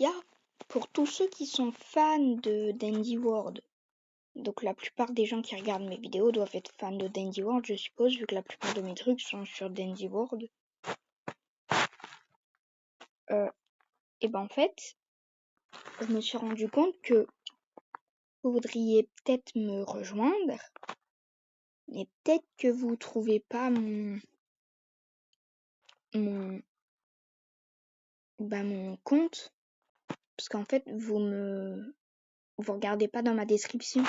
gars, pour tous ceux qui sont fans de Dandy World, donc la plupart des gens qui regardent mes vidéos doivent être fans de Dandy World, je suppose, vu que la plupart de mes trucs sont sur Dandy World. Et ben en fait, je me suis rendu compte que vous voudriez peut-être me rejoindre, mais peut-être que vous trouvez pas mon compte, parce qu'en fait vous regardez pas dans ma description.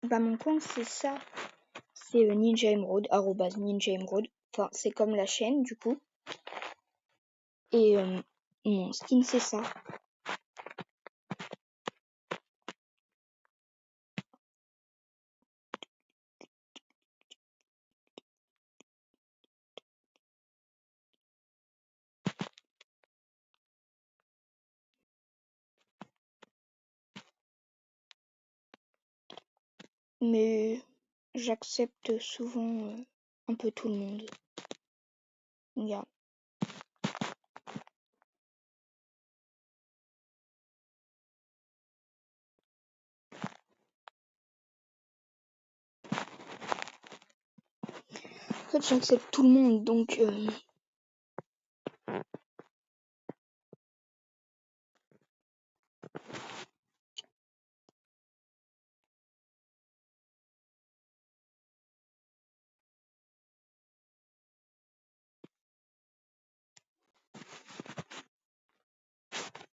Mon compte c'est ça, c'est Ninja Emerald, @Ninja Emerald. Enfin c'est comme la chaîne du coup. Et mon skin c'est ça. Mais j'accepte souvent un peu tout le monde. Regarde. En fait j'accepte tout le monde donc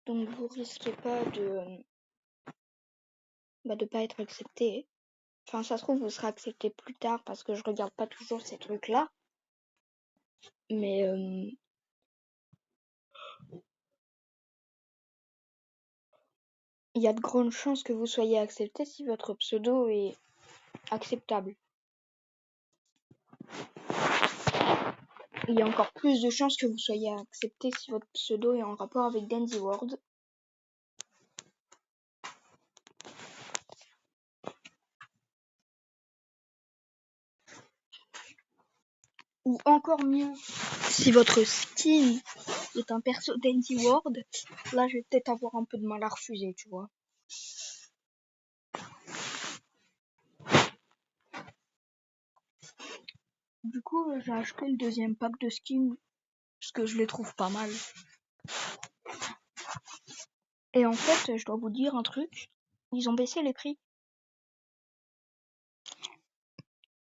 vous risquez pas de pas être accepté. Enfin ça se trouve vous serez accepté plus tard parce que je regarde pas toujours ces trucs là. Mais il y a de grandes chances que vous soyez accepté si votre pseudo est acceptable. Il y a encore plus de chances que vous soyez accepté si votre pseudo est en rapport avec Dandy World. Ou encore mieux, si votre skin est un perso Dandy World, là je vais peut-être avoir un peu de mal à refuser, tu vois. Du coup, j'ai acheté le deuxième pack de skins parce que je les trouve pas mal. Et en fait, je dois vous dire un truc, ils ont baissé les prix.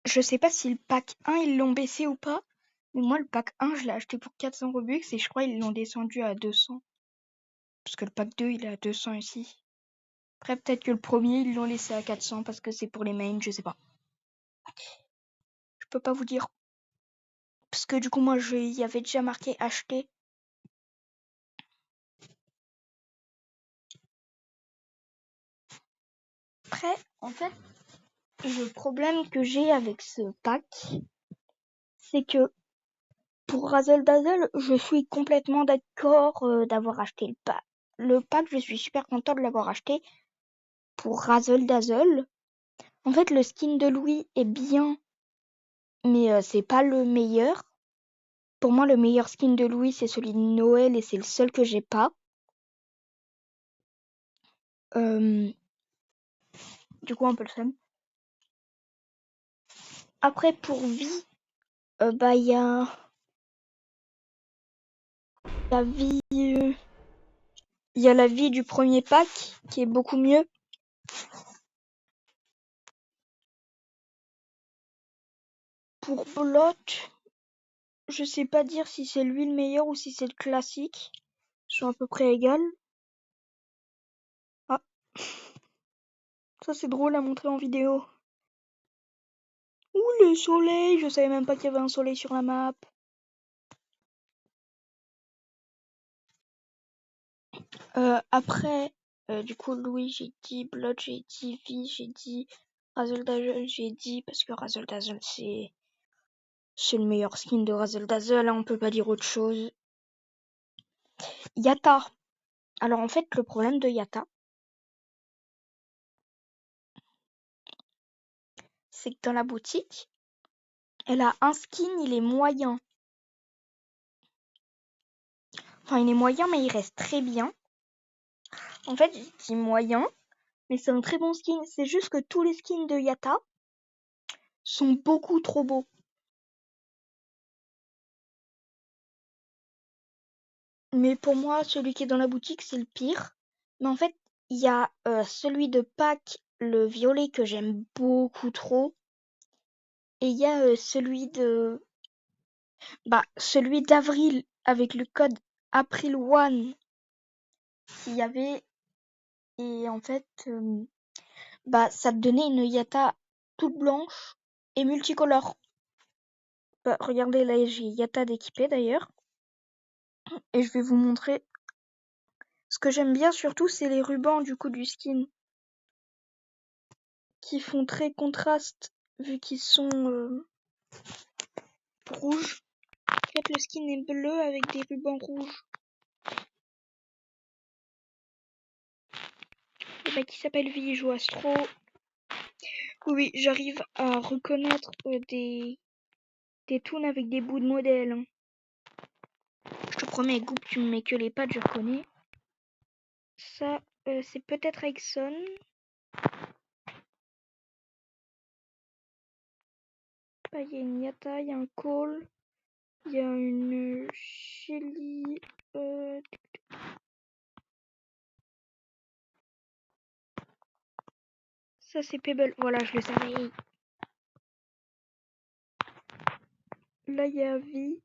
Je sais pas si le pack 1 ils l'ont baissé ou pas, mais moi le pack 1 je l'ai acheté pour 400 Robux et je crois ils l'ont descendu à 200. Parce que le pack 2 il est à 200 ici. Après peut-être que le premier ils l'ont laissé à 400 parce que c'est pour les mains, je sais pas. Je peux pas vous dire. Parce que du coup moi il y avait déjà marqué acheter. Après, en fait, le problème que j'ai avec ce pack, c'est que pour Razzle Dazzle, je suis complètement d'accord d'avoir acheté le pack. Le pack, je suis super content de l'avoir acheté. Pour Razzle Dazzle, en fait, le skin de Louis est bien, mais c'est pas le meilleur. Pour moi, le meilleur skin de Louis, c'est celui de Noël et c'est le seul que j'ai pas. Du coup, un peu le seum. Après, pour vie, il y a la vie, il y a la vie du premier pack qui est beaucoup mieux. Pour Bloch, je sais pas dire si c'est lui le meilleur ou si c'est le classique. Ils sont à peu près égales. Ah, ça c'est drôle à montrer en vidéo. Ouh, le soleil, je savais même pas qu'il y avait un soleil sur la map. Après, du coup, Louis, j'ai dit, Blood, j'ai dit, Vi, j'ai dit, Razzle Dazzle, j'ai dit, parce que Razzle Dazzle, c'est le meilleur skin de Razzle Dazzle, hein, on peut pas dire autre chose. Yatta. Alors en fait, le problème de Yatta, c'est que dans la boutique, elle a un skin, il est moyen. Enfin, il est moyen, mais il reste très bien. En fait, je dis moyen, mais c'est un très bon skin. C'est juste que tous les skins de Yatta sont beaucoup trop beaux. Mais pour moi, celui qui est dans la boutique, c'est le pire. Mais en fait, il y a celui de Pâques, le violet, que j'aime beaucoup trop. Et il y a celui d'avril avec le code April1 qu'il y avait. Et en fait, ça te donnait une Yatta toute blanche et multicolore. Regardez, là, j'ai Yatta d'équipé d'ailleurs. Et je vais vous montrer. Ce que j'aime bien surtout, c'est les rubans du coup du skin. Qui font très contraste vu qu'ils sont rouges. En fait, le skin est bleu avec des rubans rouges. Et qui s'appelle Vi, joue Astro. Oui, j'arrive à reconnaître des toons avec des bouts de modèle. Hein. Je te promets, Goop, tu me mets que les pattes, je reconnais. Ça, c'est peut-être Exxon. Il y a une Yatta, il y a un Call, il y a une Shelly. Ça, c'est Pebble. Voilà, je le savais. Là, il y a Vi.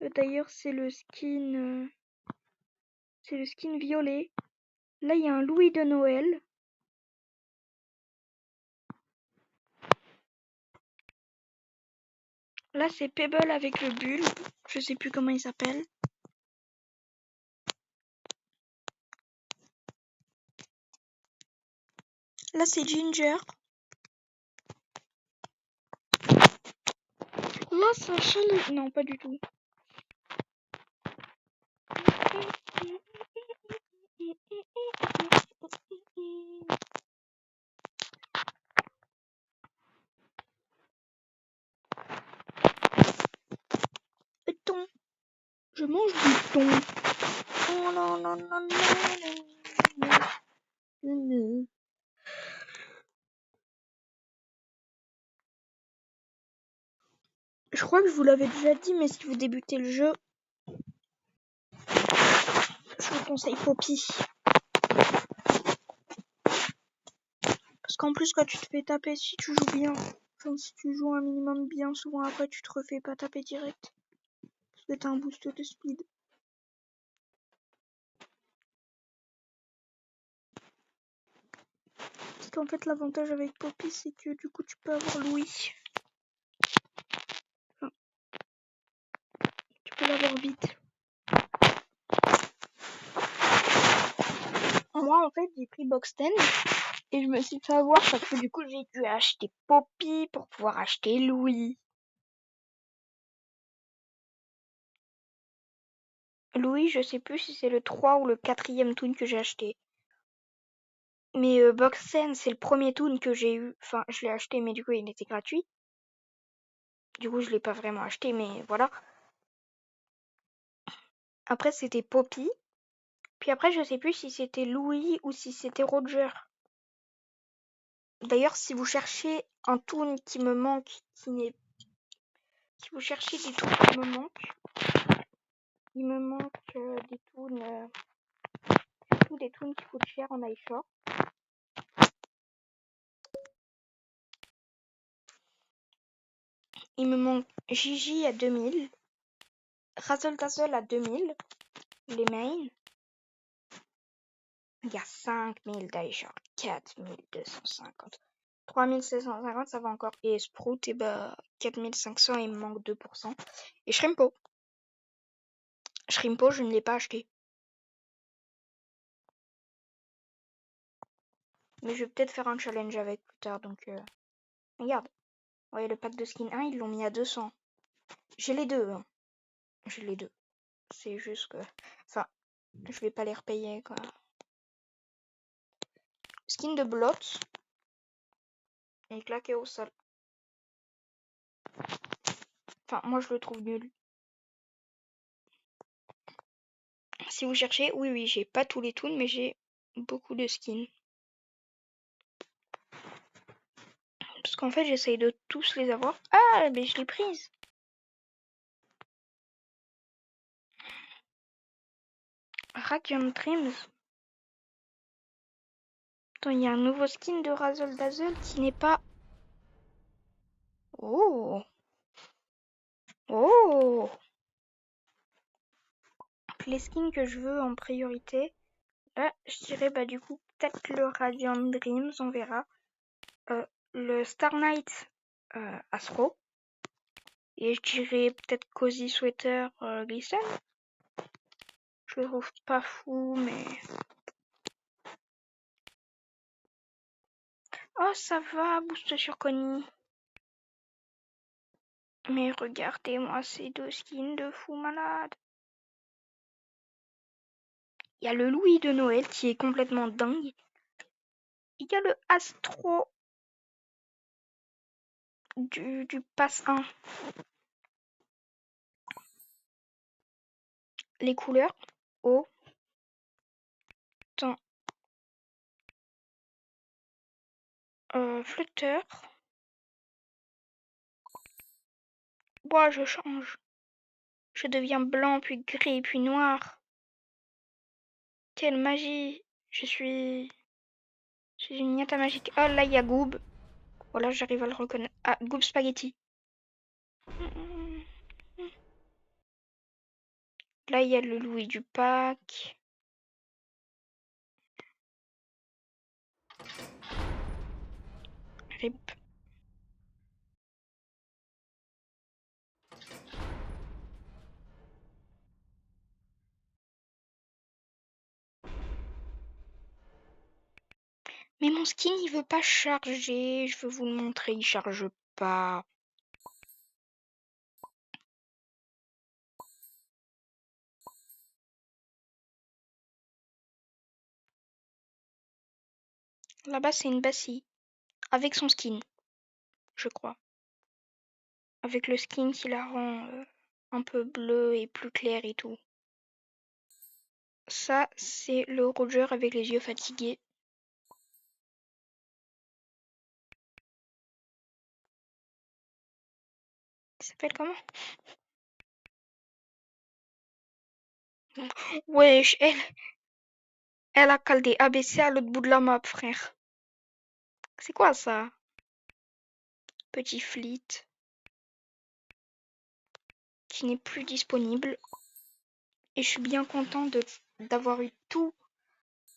D'ailleurs, c'est le skin violet. Là, il y a un Louis de Noël. Là, c'est Pebble avec le bulle. Je sais plus comment il s'appelle. Là, c'est Ginger. Là, c'est un chalet. Non, pas du tout. Thon. Je mange du thon. Oh non, non, non, non. Je crois que je vous l'avais déjà dit, mais si vous débutez le jeu, je vous conseille Poppy. Parce qu'en plus, quand tu te fais taper, si tu joues bien, enfin si tu joues un minimum bien, souvent après tu te refais pas taper direct. Parce que t'as un boost de speed. Parce qu'en fait, l'avantage avec Poppy, c'est que du coup, tu peux avoir Louis. Enfin, tu peux l'avoir vite. Moi, en fait, j'ai pris Box 10 et je me suis fait avoir parce que du coup, j'ai dû acheter Poppy pour pouvoir acheter Louis. Louis, je sais plus si c'est le 3 ou le 4e toon que j'ai acheté. Mais Box 10, c'est le premier toon que j'ai eu. Enfin, je l'ai acheté, mais du coup, il était gratuit. Du coup, je l'ai pas vraiment acheté, mais voilà. Après, c'était Poppy. Puis après, je sais plus si c'était Louis ou si c'était Roger. D'ailleurs, si vous cherchez un toon qui me manque, si vous cherchez des toons qui me manquent, il me manque des toons, surtout des toons qui coûtent cher en iShop. Il me manque Gigi à 2000, Razzle Dazzle à 2000, les mains. Il y a 5000 d'iShop, 4250. 3750, ça va encore. Et Sprout, 4500, il me manque 2%. Et Shrimpo. Shrimpo, je ne l'ai pas acheté. Mais je vais peut-être faire un challenge avec plus tard, donc regarde. Ouais, le pack de skin 1, ils l'ont mis à 200. J'ai les deux. Hein. J'ai les deux. C'est juste que... Enfin, je vais pas les repayer, quoi. Skin de Blot. Et claqué au sol. Enfin, moi, je le trouve nul. Si vous cherchez, oui, j'ai pas tous les toons, mais j'ai beaucoup de skins. Parce qu'en fait, j'essaye de tous les avoir. Ah, mais je l'ai prise. Radiant Dreams. Attends, il y a un nouveau skin de Razzle Dazzle qui n'est pas... Oh. Oh. Les skins que je veux en priorité, là, je dirais bah du coup peut-être le Radiant Dreams, on verra. Le Star Knight Astro. Et je dirais peut-être Cozy Sweater Glisten. Je le trouve pas fou, mais... Oh, ça va, boost sur Connie. Mais regardez-moi ces deux skins de fou malade. Il y a le Louis de Noël qui est complètement dingue. Il y a le Astro du Pass 1. Les couleurs. Oh. Attends. Flutter. Bon, je change. Je deviens blanc, puis gris, puis noir. Quelle magie. Je suis une niata magique. Oh, là, il y a Goob. Voilà, j'arrive à le reconnaître. Ah, Goob Spaghetti. Là, il y a le Louis du pack. Rip. Mais mon skin, il veut pas charger. Je veux vous le montrer, il charge pas. Là-bas, c'est une Bassie. Avec son skin, je crois. Avec le skin qui la rend un peu bleue et plus claire et tout. Ça, c'est le Roger avec les yeux fatigués. Il s'appelle comment? Wesh, elle a calé des ABC à l'autre bout de la map, frère. C'est quoi ça? Petit fleet. Qui n'est plus disponible. Et je suis bien content d'avoir eu tous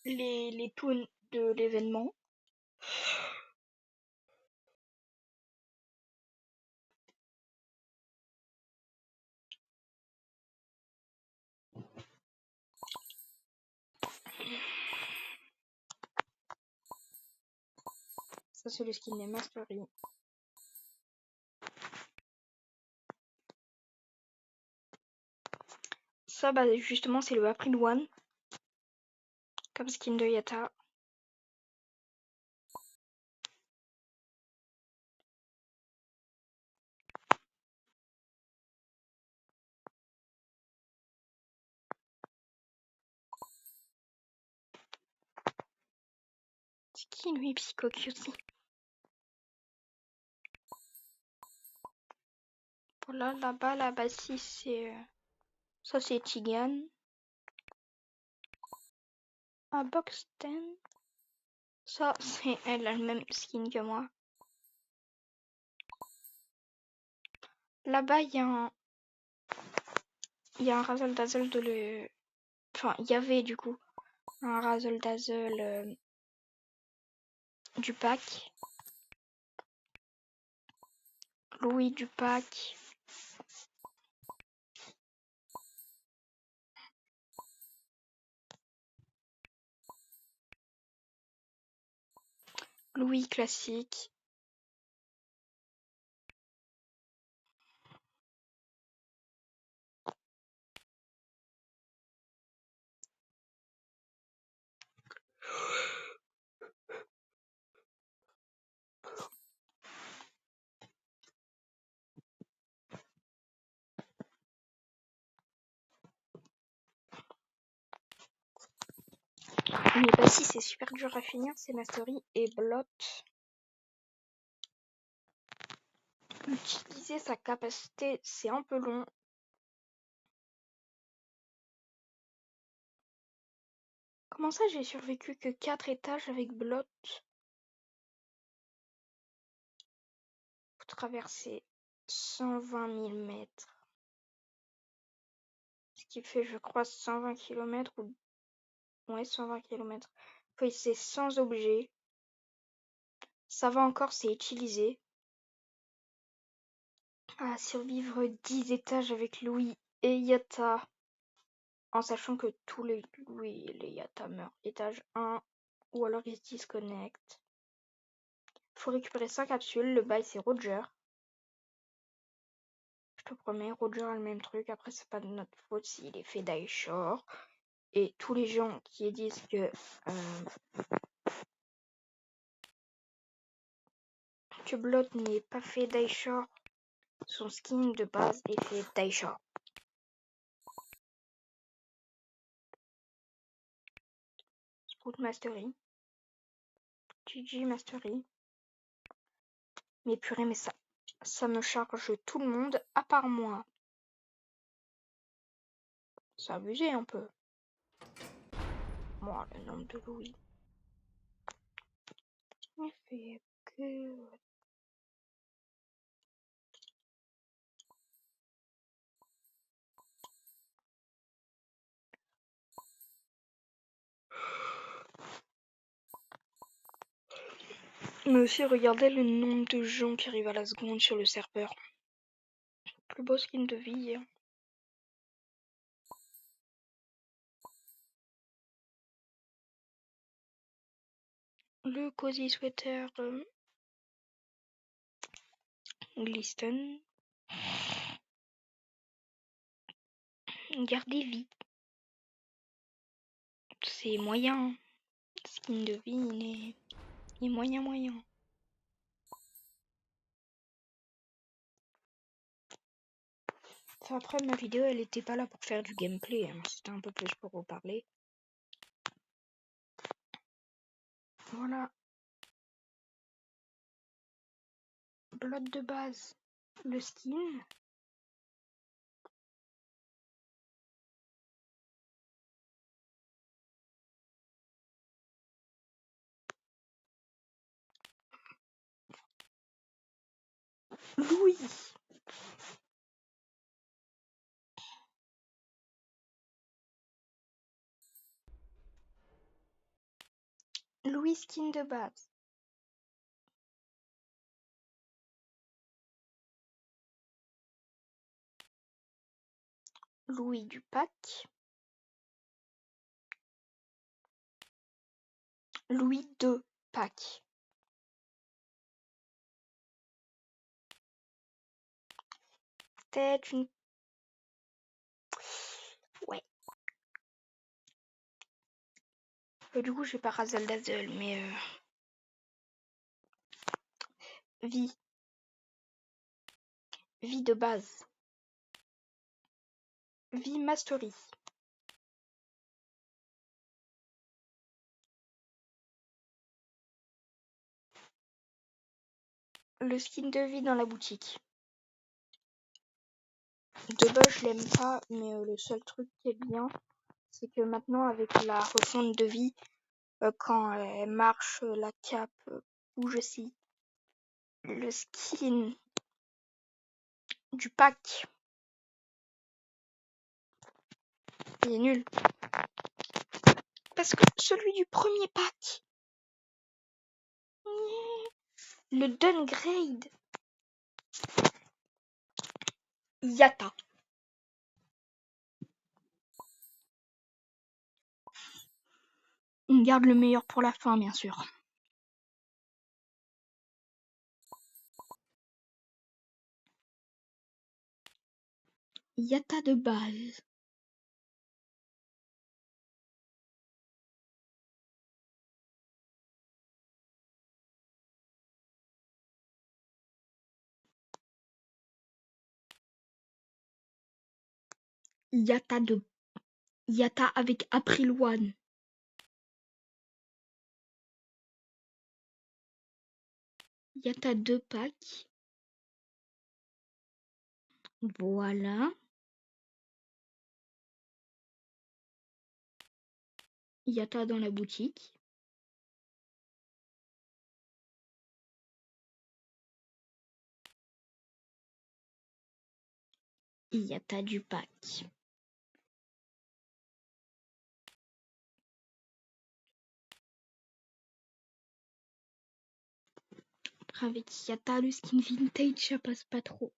les toons de l'événement. Ça, c'est le skin des Mastery. Ça, bah, justement, c'est le April One. Comme skin de Yata. C'est qui lui, Psycho Cutie? Voilà, là-bas, là-bas, si c'est... Ça, c'est Tigan. Ah, Boxten. Ça, c'est elle a le même skin que moi. Là-bas, il y a un... Il y a un Razzle Dazzle de le... Enfin, il y avait, du coup, un Razzle Dazzle du pack. Louis du pack. Louis classique. Mais bah si, c'est super dur à finir, c'est Mastery et Blot. Utiliser sa capacité, c'est un peu long. Comment ça, j'ai survécu que 4 étages avec Blot? Faut traverser 120 000 mètres. Ce qui fait, je crois, 120 km ou... Ouais, 120 km. Faut essayer sans objet. Ça va encore, c'est utilisé. À survivre 10 étages avec Louis et Yatta. En sachant que tous les Louis et les Yatta meurent. Étage 1. Ou alors ils se disconnectent. Faut récupérer 5 capsules. Le bail, c'est Roger. Je te promets, Roger a le même truc. Après, c'est pas de notre faute s'il est fait d'Aishore. Et tous les gens qui disent que Blot n'est pas fait d'Aishore, son skin de base est fait d'Aishore. Sprout Mastery. GG Mastery. Mais purée, mais ça me charge tout le monde à part moi. C'est abusé un peu. Moi, le nombre de Louis. Il fait que... Mais aussi, regardez le nombre de gens qui arrivent à la seconde sur le serveur. Plus beau skin de vie. Hein. Le cozy sweater Gliston. Gardez vie. C'est moyen. Skin de vie, il est moyen. Enfin, après, ma vidéo, elle était pas là pour faire du gameplay. Hein. C'était un peu plus pour vous parler. Voilà. Blot de base. Le skin. Louis. Louis skin de base. Louis du pack. Louis 2 pack. Peut-être une... Ouais. Du coup, j'ai pas Razzle Dazzle, mais... Vie. Vie de base. Vie Mastery. Le skin de vie dans la boutique. De base, je l'aime pas, mais le seul truc qui est bien, c'est que maintenant, avec la refonte de vie, quand elle marche, la cape bouge aussi. Le skin du pack, il est nul. Parce que celui du premier pack, le downgrade, Yatta. On garde le meilleur pour la fin, bien sûr. Yatta de base. Yatta avec April One. Yata 2 packs. Voilà. Yata dans la boutique. Yata du pack. Avec Yata, le skin vintage, ça passe pas trop.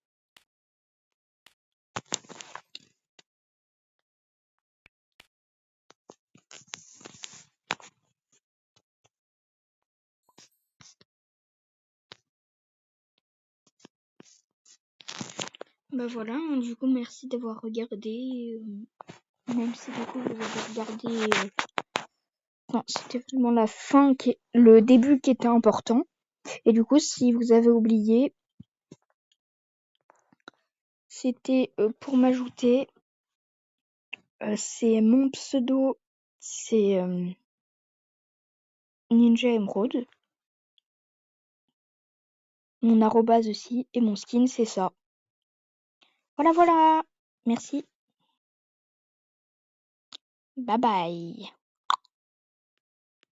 Bah voilà, du coup merci d'avoir regardé. Même si du coup vous avez regardé. Non, c'était vraiment la fin, le début qui était important. Et du coup, si vous avez oublié, c'était pour m'ajouter. C'est mon pseudo, c'est Ninja Emerald. Mon arrobase aussi, et mon skin, c'est ça. Voilà, voilà. Merci. Bye bye.